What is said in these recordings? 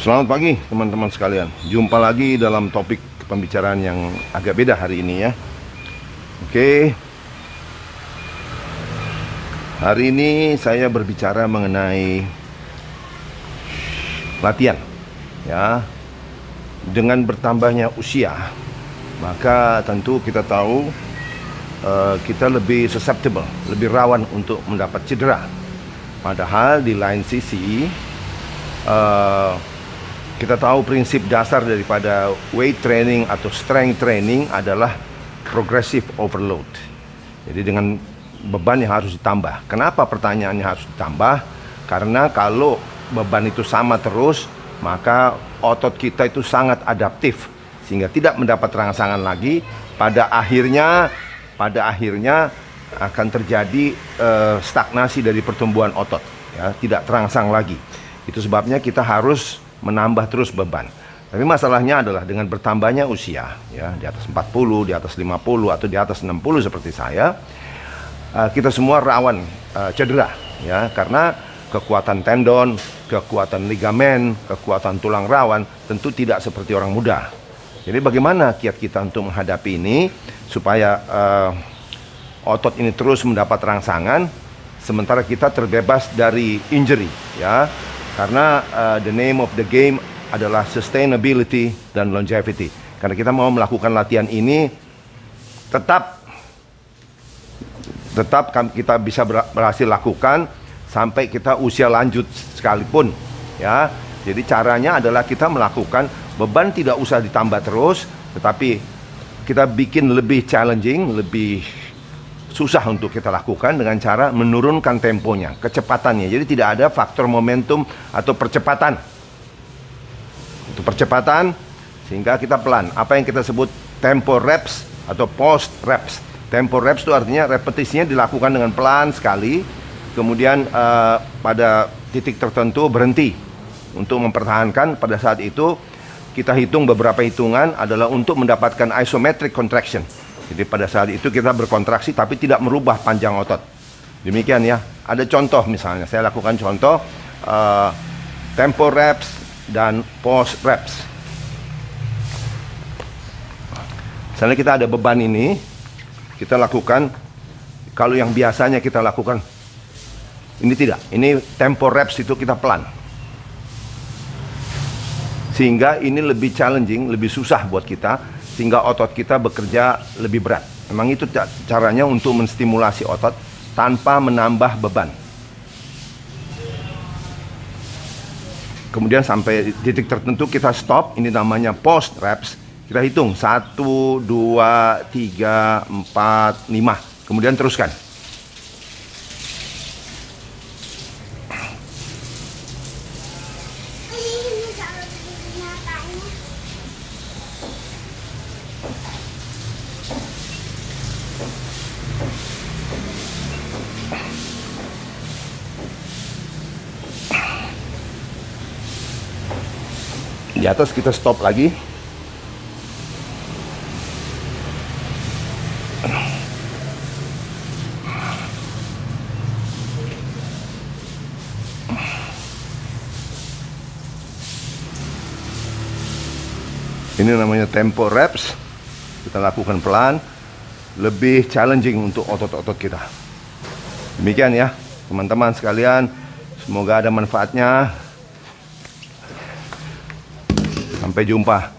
Selamat pagi teman-teman sekalian. Jumpa lagi dalam topik pembicaraan yang agak beda hari ini ya. Oke. Hari ini saya berbicara mengenai latihan ya. Dengan bertambahnya usia, maka tentu kita tahu kita lebih susceptible, lebih rawan untuk mendapat cedera. Padahal di lain sisi kita tahu prinsip dasar daripada weight training atau strength training adalah progressive overload. Jadi dengan beban yang harus ditambah. Kenapa pertanyaannya harus ditambah? Karena kalau beban itu sama terus, maka otot kita itu sangat adaptif sehingga tidak mendapat rangsangan lagi. Pada akhirnya akan terjadi stagnasi dari pertumbuhan otot, ya, tidak terangsang lagi. Itu sebabnya kita harus menambah terus beban. Tapi masalahnya adalah dengan bertambahnya usia, ya, di atas 40, di atas 50 atau di atas 60 seperti saya, kita semua rawan cedera, ya, karena kekuatan tendon, kekuatan ligamen, kekuatan tulang rawan tentu tidak seperti orang muda. Jadi bagaimana kiat kita untuk menghadapi ini supaya otot ini terus mendapat rangsangan sementara kita terbebas dari injury, ya. Karena the name of the game adalah sustainability dan longevity. Karena kita mau melakukan latihan ini tetap kita bisa berhasil lakukan sampai kita usia lanjut sekalipun, ya. Jadi caranya adalah kita melakukan beban tidak usah ditambah terus, tetapi kita bikin lebih challenging, lebih susah untuk kita lakukan dengan cara menurunkan temponya, kecepatannya. Jadi tidak ada faktor momentum atau percepatan. Itu percepatan sehingga kita pelan. Apa yang kita sebut tempo reps atau post reps. Tempo reps itu artinya repetisinya dilakukan dengan pelan sekali, kemudian pada titik tertentu berhenti untuk mempertahankan. Pada saat itu kita hitung beberapa hitungan adalah untuk mendapatkan isometric contraction. Jadi pada saat itu kita berkontraksi tapi tidak merubah panjang otot. Demikian ya. Ada contoh misalnya, saya lakukan contoh tempo reps dan post reps. Misalnya kita ada beban ini, kita lakukan, kalau yang biasanya kita lakukan, ini tidak. Ini tempo reps itu kita pelan. Sehingga ini lebih challenging, lebih susah buat kita, sehingga otot kita bekerja lebih berat. Memang itu caranya untuk menstimulasi otot tanpa menambah beban. Kemudian sampai titik tertentu kita stop, ini namanya post reps. Kita hitung 1, 2, 3, 4, 5. Kemudian teruskan. Di atas kita stop lagi. Ini namanya tempo reps. Kita lakukan pelan, lebih challenging untuk otot-otot kita. Demikian ya, teman-teman sekalian. Semoga ada manfaatnya. Sampai jumpa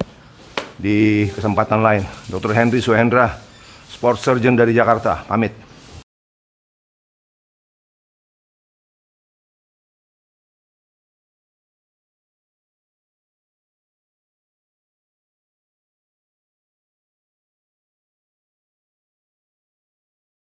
di kesempatan lain. Dr. Henry Suhendra, Sport Surgeon dari Jakarta, pamit.